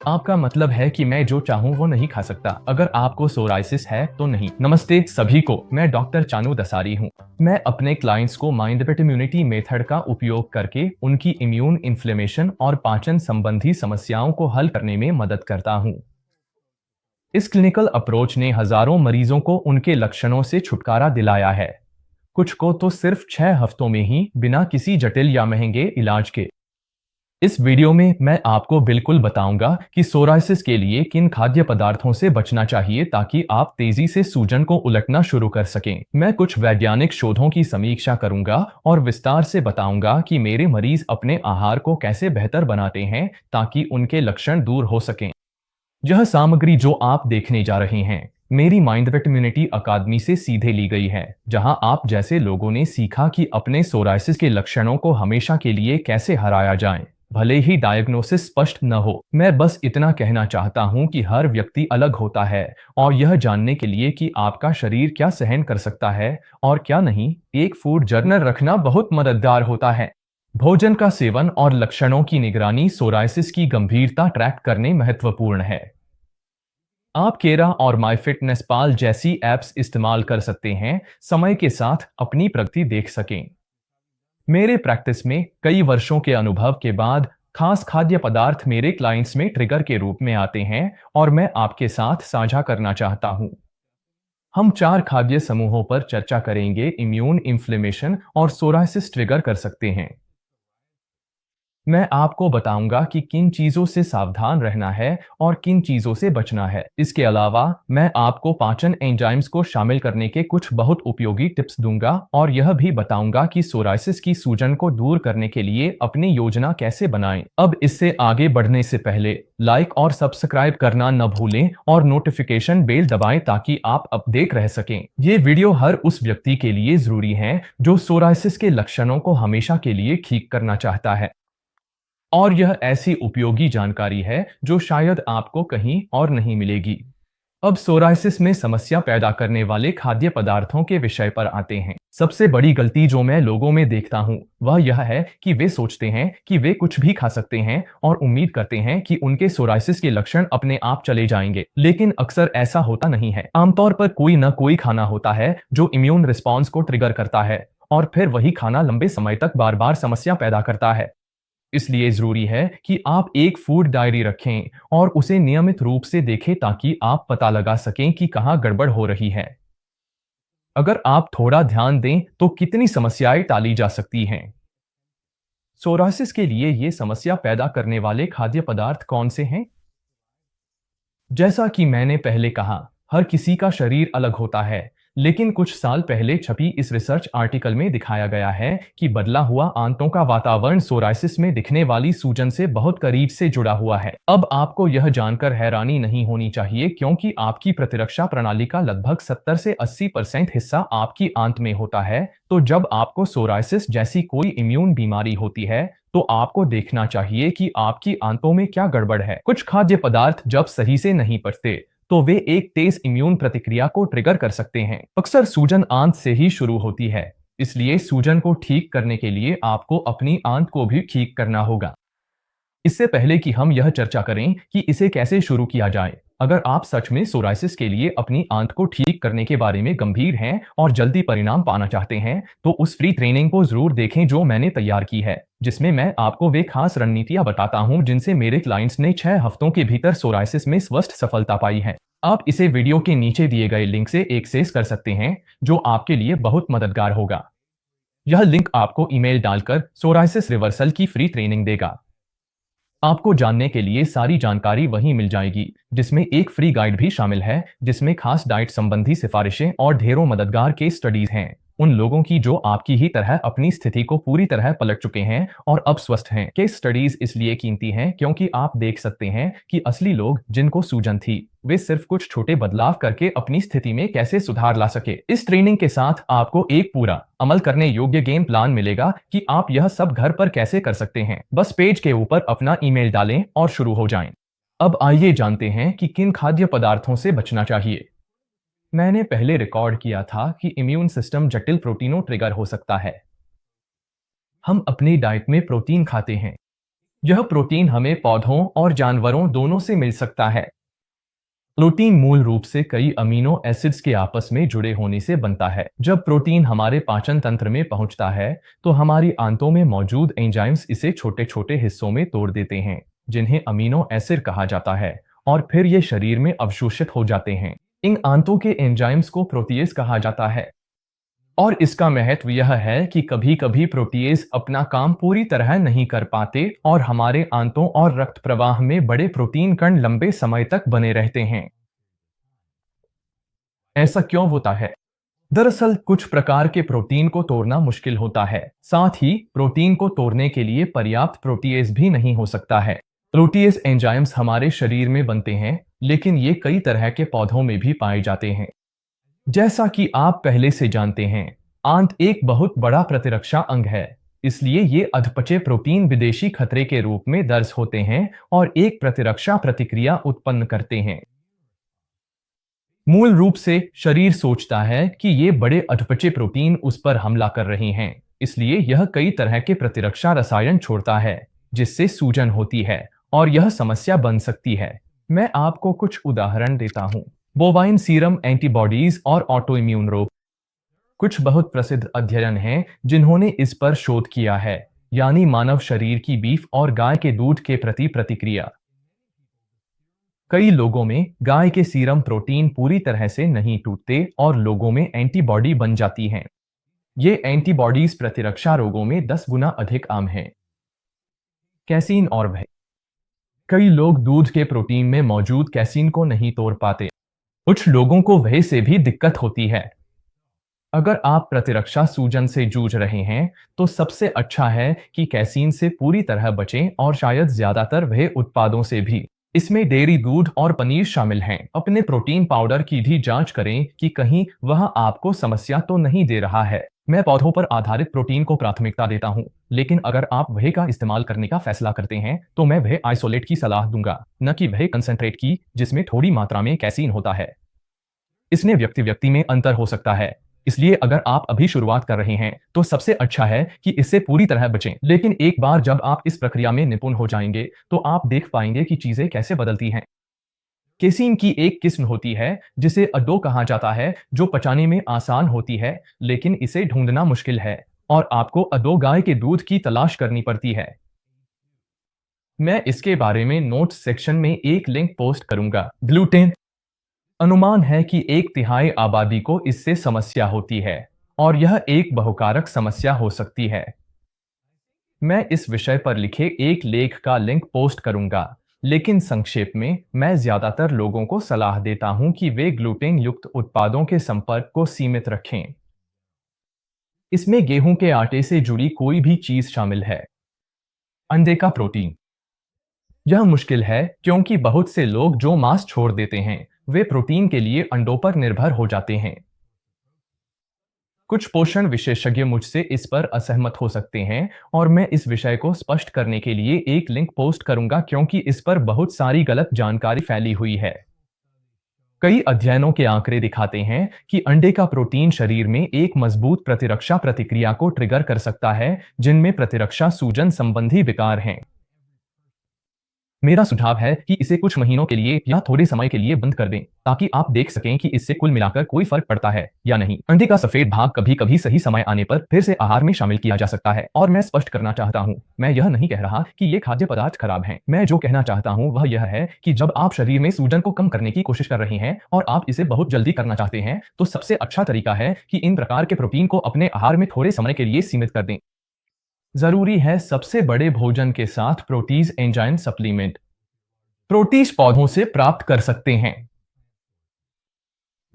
आपका मतलब है कि मैं जो चाहूँ वो नहीं खा सकता। अगर आपको सोराइसिस है तो नहीं। नमस्ते सभी को, मैं डॉक्टर चानू दसारी हूँ। मैं अपने क्लाइंट्स को माइंड बेट इम्यूनिटी मेथड का उपयोग करके उनकी इम्यून इन्फ्लेमेशन और पाचन संबंधी समस्याओं को हल करने में मदद करता हूँ। इस क्लिनिकल अप्रोच ने हजारों मरीजों को उनके लक्षणों से छुटकारा दिलाया है, कुछ को तो सिर्फ 6 हफ्तों में ही, बिना किसी जटिल या महंगे इलाज के। इस वीडियो में मैं आपको बिल्कुल बताऊंगा कि सोराइसिस के लिए किन खाद्य पदार्थों से बचना चाहिए ताकि आप तेजी से सूजन को उलटना शुरू कर सकें। मैं कुछ वैज्ञानिक शोधों की समीक्षा करूंगा और विस्तार से बताऊंगा कि मेरे मरीज अपने आहार को कैसे बेहतर बनाते हैं ताकि उनके लक्षण दूर हो सकें। यह सामग्री जो आप देखने जा रहे हैं, मेरी माइंडवेट इम्यूनिटी अकादमी से सीधे ली गई है, जहां आप जैसे लोगों ने सीखा कि अपने सोराइसिस के लक्षणों को हमेशा के लिए कैसे हराया जाए, भले ही डायग्नोसिस स्पष्ट न हो। मैं बस इतना कहना चाहता हूं कि हर व्यक्ति अलग होता है और यह जानने के लिए कि आपका शरीर क्या सहन कर सकता है और क्या नहीं, एक फूड जर्नल रखना बहुत मददगार होता है। भोजन का सेवन और लक्षणों की निगरानी सोराइसिस की गंभीरता ट्रैक करने महत्वपूर्ण है। आप केरा और माईफिटनेसपाल जैसी ऐप्स इस्तेमाल कर सकते हैं, समय के साथ अपनी प्रगति देख सकें। मेरे प्रैक्टिस में कई वर्षों के अनुभव के बाद खास खाद्य पदार्थ मेरे क्लाइंट्स में ट्रिगर के रूप में आते हैं और मैं आपके साथ साझा करना चाहता हूं। हम 4 खाद्य समूहों पर चर्चा करेंगे इम्यून इन्फ्लेमेशन और सोराइसिस ट्रिगर कर सकते हैं। मैं आपको बताऊंगा कि किन चीजों से सावधान रहना है और किन चीजों से बचना है। इसके अलावा मैं आपको पाचन एंजाइम्स को शामिल करने के कुछ बहुत उपयोगी टिप्स दूंगा और यह भी बताऊंगा कि सोराइसिस की सूजन को दूर करने के लिए अपनी योजना कैसे बनाएं। अब इससे आगे बढ़ने से पहले लाइक और सब्सक्राइब करना न भूलें और नोटिफिकेशन बेल दबाएं ताकि आप अपडेट रह सकें। ये वीडियो हर उस व्यक्ति के लिए जरूरी है जो सोराइसिस के लक्षणों को हमेशा के लिए ठीक करना चाहता है। और यह ऐसी उपयोगी जानकारी है जो शायद आपको कहीं और नहीं मिलेगी। अब सोराइसिस में समस्या पैदा करने वाले खाद्य पदार्थों के विषय पर आते हैं। सबसे बड़ी गलती जो मैं लोगों में देखता हूं, वह यह है कि वे सोचते हैं कि वे कुछ भी खा सकते हैं और उम्मीद करते हैं कि उनके सोराइसिस के लक्षण अपने आप चले जाएंगे। लेकिन अक्सर ऐसा होता नहीं है। आमतौर पर कोई न कोई खाना होता है जो इम्यून रिस्पॉन्स को ट्रिगर करता है और फिर वही खाना लंबे समय तक बार बार समस्या पैदा करता है। इसलिए जरूरी है कि आप एक फूड डायरी रखें और उसे नियमित रूप से देखें ताकि आप पता लगा सकें कि कहां गड़बड़ हो रही है। अगर आप थोड़ा ध्यान दें तो कितनी समस्याएं टाली जा सकती हैं। सोरासिस के लिए ये समस्या पैदा करने वाले खाद्य पदार्थ कौन से हैं? जैसा कि मैंने पहले कहा, हर किसी का शरीर अलग होता है, लेकिन कुछ साल पहले छपी इस रिसर्च आर्टिकल में दिखाया गया है कि बदला हुआ आंतों का वातावरण सोराइसिस में दिखने वाली सूजन से बहुत करीब से जुड़ा हुआ है। अब आपको यह जानकर हैरानी नहीं होनी चाहिए क्योंकि आपकी प्रतिरक्षा प्रणाली का लगभग 70 से 80% हिस्सा आपकी आंत में होता है। तो जब आपको सोराइसिस जैसी कोई इम्यून बीमारी होती है तो आपको देखना चाहिए कि आपकी आंतों में क्या गड़बड़ है। कुछ खाद्य पदार्थ जब सही से नहीं पचते तो वे एक तेज इम्यून प्रतिक्रिया को ट्रिगर कर सकते हैं। अक्सर सूजन आंत से ही शुरू होती है, इसलिए सूजन को ठीक करने के लिए आपको अपनी आंत को भी ठीक करना होगा। इससे पहले कि हम यह चर्चा करें कि इसे कैसे शुरू किया जाए, अगर आप सच में सोराइसिस के लिए अपनी आंत को ठीक करने के बारे में गंभीर हैं और जल्दी परिणाम पाना चाहते हैं, तो उस फ्री ट्रेनिंग को जरूर देखें जो मैंने तैयार की है, जिसमें मैं आपको वे खास रणनीतियां बताता हूं जिनसे मेरे क्लाइंट्स ने 6 हफ्तों के भीतर सोराइसिस में स्वस्थ सफलता पाई है। आप इसे वीडियो के नीचे दिए गए लिंक से एक्सेस कर सकते हैं, जो आपके लिए बहुत मददगार होगा। यह लिंक आपको ईमेल डालकर सोराइसिस रिवर्सल की फ्री ट्रेनिंग देगा। आपको जानने के लिए सारी जानकारी वहीं मिल जाएगी, जिसमें एक फ्री गाइड भी शामिल है जिसमें खास डाइट संबंधी सिफारिशें और ढेरों मददगार केस स्टडीज हैं, उन लोगों की जो आपकी ही तरह अपनी स्थिति को पूरी तरह पलट चुके हैं और अब स्वस्थ हैं। केस स्टडीज इसलिए कीमती हैं क्योंकि आप देख सकते हैं कि असली लोग जिनको सूजन थी, वे सिर्फ कुछ छोटे बदलाव करके अपनी स्थिति में कैसे सुधार ला सके। इस ट्रेनिंग के साथ आपको एक पूरा अमल करने योग्य गेम प्लान मिलेगा कि आप यह सब घर पर कैसे कर सकते हैं। बस पेज के ऊपर अपना ईमेल डालें और शुरू हो जाएं। अब आइए जानते हैं कि किन खाद्य पदार्थों से बचना चाहिए। मैंने पहले रिकॉर्ड किया था कि इम्यून सिस्टम जटिल प्रोटीनों ट्रिगर हो सकता है। हम अपनी डाइट में प्रोटीन खाते हैं, यह प्रोटीन हमें पौधों और जानवरों दोनों से मिल सकता है। प्रोटीन मूल रूप से कई अमीनो एसिड्स के आपस में जुड़े होने से बनता है। जब प्रोटीन हमारे पाचन तंत्र में पहुंचता है, तो हमारी आंतों में मौजूद एंजाइम्स इसे छोटे छोटे हिस्सों में तोड़ देते हैं, जिन्हें अमीनो एसिड कहा जाता है, और फिर ये शरीर में अवशोषित हो जाते हैं। इन आंतों के एंजाइम्स को प्रोटीएज कहा जाता है। और इसका महत्व यह है कि कभी-कभी प्रोटीएज अपना काम पूरी तरह नहीं कर पाते और हमारे आंतों और रक्त प्रवाह में बड़े प्रोटीन कण लंबे समय तक बने रहते हैं। ऐसा क्यों होता है? दरअसल कुछ प्रकार के प्रोटीन को तोड़ना मुश्किल होता है। साथ ही प्रोटीन को तोड़ने के लिए पर्याप्त प्रोटीएज भी नहीं हो सकता है। प्रोटीएज एंजाइम्स हमारे शरीर में बनते हैं, लेकिन ये कई तरह के पौधों में भी पाए जाते हैं। जैसा कि आप पहले से जानते हैं, आंत एक बहुत बड़ा प्रतिरक्षा अंग है। इसलिए ये अधपचे प्रोटीन विदेशी खतरे के रूप में दर्ज होते हैं और एक प्रतिरक्षा प्रतिक्रिया उत्पन्न करते हैं। मूल रूप से शरीर सोचता है कि ये बड़े अधपचे प्रोटीन उस पर हमला कर रहे हैं, इसलिए यह कई तरह के प्रतिरक्षा रसायन छोड़ता है, जिससे सूजन होती है और यह समस्या बन सकती है। मैं आपको कुछ उदाहरण देता हूँ। बोवाइन सीरम एंटीबॉडीज और ऑटो इम्यून रोग। कुछ बहुत प्रसिद्ध अध्ययन हैं जिन्होंने इस पर शोध किया है, यानी मानव शरीर की बीफ और गाय के दूध के प्रति प्रतिक्रिया। कई लोगों में गाय के सीरम प्रोटीन पूरी तरह से नहीं टूटते और लोगों में एंटीबॉडी बन जाती हैं। ये एंटीबॉडीज प्रतिरक्षा रोगों में 10 गुना अधिक आम हैं। कैसीन और वह। कई लोग दूध के प्रोटीन में मौजूद कैसीन को नहीं तोड़ पाते। कुछ लोगों को वह से भी दिक्कत होती है। अगर आप प्रतिरक्षा सूजन से जूझ रहे हैं, तो सबसे अच्छा है कि कैसीन से पूरी तरह बचें और शायद ज्यादातर वह उत्पादों से भी। इसमें डेयरी दूध और पनीर शामिल हैं। अपने प्रोटीन पाउडर की भी जांच करें कि कहीं वह आपको समस्या तो नहीं दे रहा है। मैं पौधों पर आधारित प्रोटीन को प्राथमिकता देता हूं, लेकिन अगर आप वह का इस्तेमाल करने का फैसला करते हैं, तो मैं वह आइसोलेट की सलाह दूंगा, न कि वह कंसंट्रेट की जिसमें थोड़ी मात्रा में कैसीन होता है। इसमें व्यक्ति व्यक्ति में अंतर हो सकता है, इसलिए अगर आप अभी शुरुआत कर रहे हैं, तो सबसे अच्छा है कि इससे पूरी तरह बचें। लेकिन एक बार जब आप इस प्रक्रिया में निपुण हो जाएंगे, तो आप देख पाएंगे कि चीजें कैसे बदलती हैं। केसीन की एक किस्म होती है जिसे अडो कहा जाता है, जो पचाने में आसान होती है, लेकिन इसे ढूंढना मुश्किल है और आपको अडो गाय के दूध की तलाश करनी पड़ती है। मैं इसके बारे में नोट्स सेक्शन में एक लिंक पोस्ट करूंगा। ग्लूटेन। अनुमान है कि 1/3 आबादी को इससे समस्या होती है और यह एक बहुकारक समस्या हो सकती है। मैं इस विषय पर लिखे एक लेख का लिंक पोस्ट करूंगा, लेकिन संक्षेप में मैं ज्यादातर लोगों को सलाह देता हूं कि वे ग्लूटेन युक्त उत्पादों के संपर्क को सीमित रखें। इसमें गेहूं के आटे से जुड़ी कोई भी चीज शामिल है। अंडे का प्रोटीन। यह मुश्किल है क्योंकि बहुत से लोग जो मांस छोड़ देते हैं, वे प्रोटीन के लिए अंडों पर निर्भर हो जाते हैं। कुछ पोषण विशेषज्ञ मुझसे इस पर असहमत हो सकते हैं और मैं इस विषय को स्पष्ट करने के लिए एक लिंक पोस्ट करूंगा, क्योंकि इस पर बहुत सारी गलत जानकारी फैली हुई है। कई अध्ययनों के आंकड़े दिखाते हैं कि अंडे का प्रोटीन शरीर में एक मजबूत प्रतिरक्षा प्रतिक्रिया को ट्रिगर कर सकता है, जिनमें प्रतिरक्षा सूजन संबंधी विकार हैं। मेरा सुझाव है कि इसे कुछ महीनों के लिए या थोड़े समय के लिए बंद कर दें, ताकि आप देख सकें कि इससे कुल मिलाकर कोई फर्क पड़ता है या नहीं। अंडे का सफेद भाग कभी-कभी सही समय आने पर फिर से आहार में शामिल किया जा सकता है। और मैं स्पष्ट करना चाहता हूं, मैं यह नहीं कह रहा कि ये खाद्य पदार्थ खराब हैं। मैं जो कहना चाहता हूं वह यह है कि जब आप शरीर में सूजन को कम करने की कोशिश कर रहे हैं और आप इसे बहुत जल्दी करना चाहते हैं, तो सबसे अच्छा तरीका है कि इन प्रकार के प्रोटीन को अपने आहार में थोड़े समय के लिए सीमित कर दें। जरूरी है सबसे बड़े भोजन के साथ प्रोटीज एंजाइम सप्लीमेंट। प्रोटीज पौधों से प्राप्त कर सकते हैं।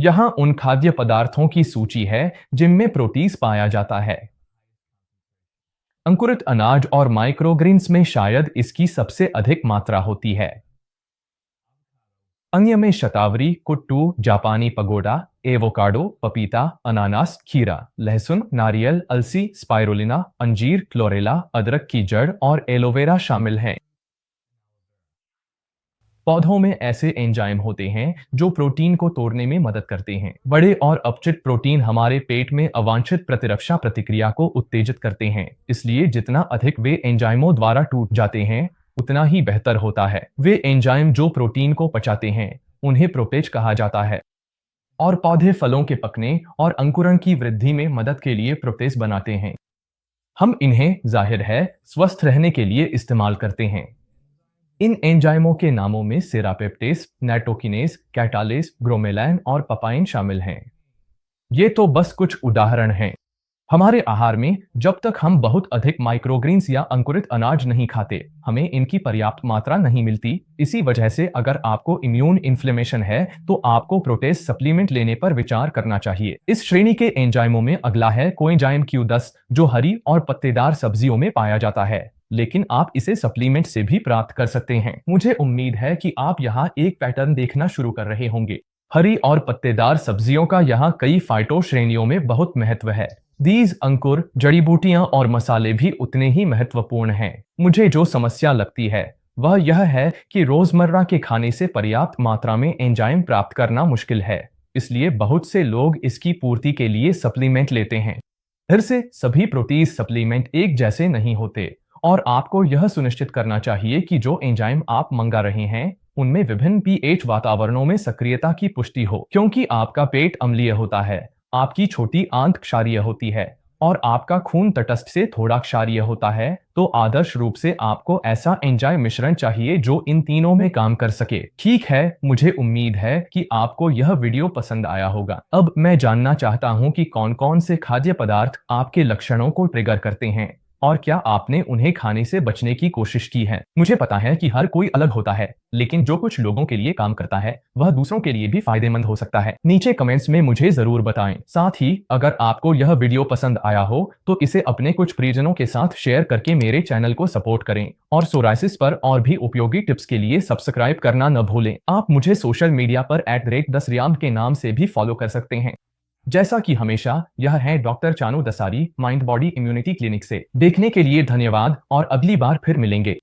यहां उन खाद्य पदार्थों की सूची है जिनमें प्रोटीज पाया जाता है। अंकुरित अनाज और माइक्रोग्रीन्स में शायद इसकी सबसे अधिक मात्रा होती है। अन्य में शतावरी, कुट्टू, जापानी पगोडा, एवोकाडो, पपीता, अनानास, खीरा, लहसुन, नारियल, अलसी, स्पाइरुलिना, अंजीर, क्लोरेला, अदरक की जड़ और एलोवेरा शामिल हैं। पौधों में ऐसे एंजाइम होते हैं जो प्रोटीन को तोड़ने में मदद करते हैं। बड़े और अपचित प्रोटीन हमारे पेट में अवांछित प्रतिरक्षा प्रतिक्रिया को उत्तेजित करते हैं, इसलिए जितना अधिक वे एंजाइमों द्वारा टूट जाते हैं, उतना ही बेहतर होता है। वे एंजाइम जो प्रोटीन को पचाते हैं उन्हें प्रोपेज कहा जाता है और पौधे फलों के पकने और अंकुरण की वृद्धि में मदद के लिए प्रोटेज बनाते हैं। हम इन्हें जाहिर है स्वस्थ रहने के लिए इस्तेमाल करते हैं। इन एंजाइमों के नामों में सेरापेप्टेस, नाइट्रोकिनेस, कैटालेस, ब्रोमेलैन और पपाइन शामिल हैं। ये तो बस कुछ उदाहरण हैं। हमारे आहार में जब तक हम बहुत अधिक माइक्रोग्रीन्स या अंकुरित अनाज नहीं खाते, हमें इनकी पर्याप्त मात्रा नहीं मिलती। इसी वजह से अगर आपको इम्यून इन्फ्लेमेशन है तो आपको प्रोटेज सप्लीमेंट लेने पर विचार करना चाहिए। इस श्रेणी के एंजाइमों में अगला है कोएंजाइम Q10, जो हरी और पत्तेदार सब्जियों में पाया जाता है, लेकिन आप इसे सप्लीमेंट से भी प्राप्त कर सकते हैं। मुझे उम्मीद है कि आप यहाँ एक पैटर्न देखना शुरू कर रहे होंगे। हरी और पत्तेदार सब्जियों का यहाँ कई फाइटो श्रेणियों में बहुत महत्व है। दीज अंकुर, जड़ी बूटियां और मसाले भी उतने ही महत्वपूर्ण हैं। मुझे जो समस्या लगती है वह यह है कि रोजमर्रा के खाने से पर्याप्त मात्रा में एंजाइम प्राप्त करना मुश्किल है, इसलिए बहुत से लोग इसकी पूर्ति के लिए सप्लीमेंट लेते हैं। फिर से सभी प्रोटीन सप्लीमेंट एक जैसे नहीं होते और आपको यह सुनिश्चित करना चाहिए कि जो एंजाइम आप मंगा रहे हैं उनमें विभिन्न पीएच वातावरणों में सक्रियता की पुष्टि हो, क्योंकि आपका पेट अम्लीय होता है, आपकी छोटी आंत क्षारीय होती है और आपका खून तटस्थ से थोड़ा क्षारीय होता है, तो आदर्श रूप से आपको ऐसा एंजाइम मिश्रण चाहिए जो इन तीनों में काम कर सके। ठीक है, मुझे उम्मीद है कि आपको यह वीडियो पसंद आया होगा। अब मैं जानना चाहता हूं कि कौन कौन से खाद्य पदार्थ आपके लक्षणों को ट्रिगर करते हैं और क्या आपने उन्हें खाने से बचने की कोशिश की है। मुझे पता है कि हर कोई अलग होता है, लेकिन जो कुछ लोगों के लिए काम करता है वह दूसरों के लिए भी फायदेमंद हो सकता है। नीचे कमेंट्स में मुझे जरूर बताएं। साथ ही अगर आपको यह वीडियो पसंद आया हो तो इसे अपने कुछ प्रियजनों के साथ शेयर करके मेरे चैनल को सपोर्ट करें और सोराइसिस पर और भी उपयोगी टिप्स के लिए सब्सक्राइब करना न भूलें। आप मुझे सोशल मीडिया पर @dasriam के नाम से भी फॉलो कर सकते हैं। जैसा कि हमेशा, यह है doctor Chanu Dasari, mind body immunity clinic से। देखने के लिए धन्यवाद और अगली बार फिर मिलेंगे।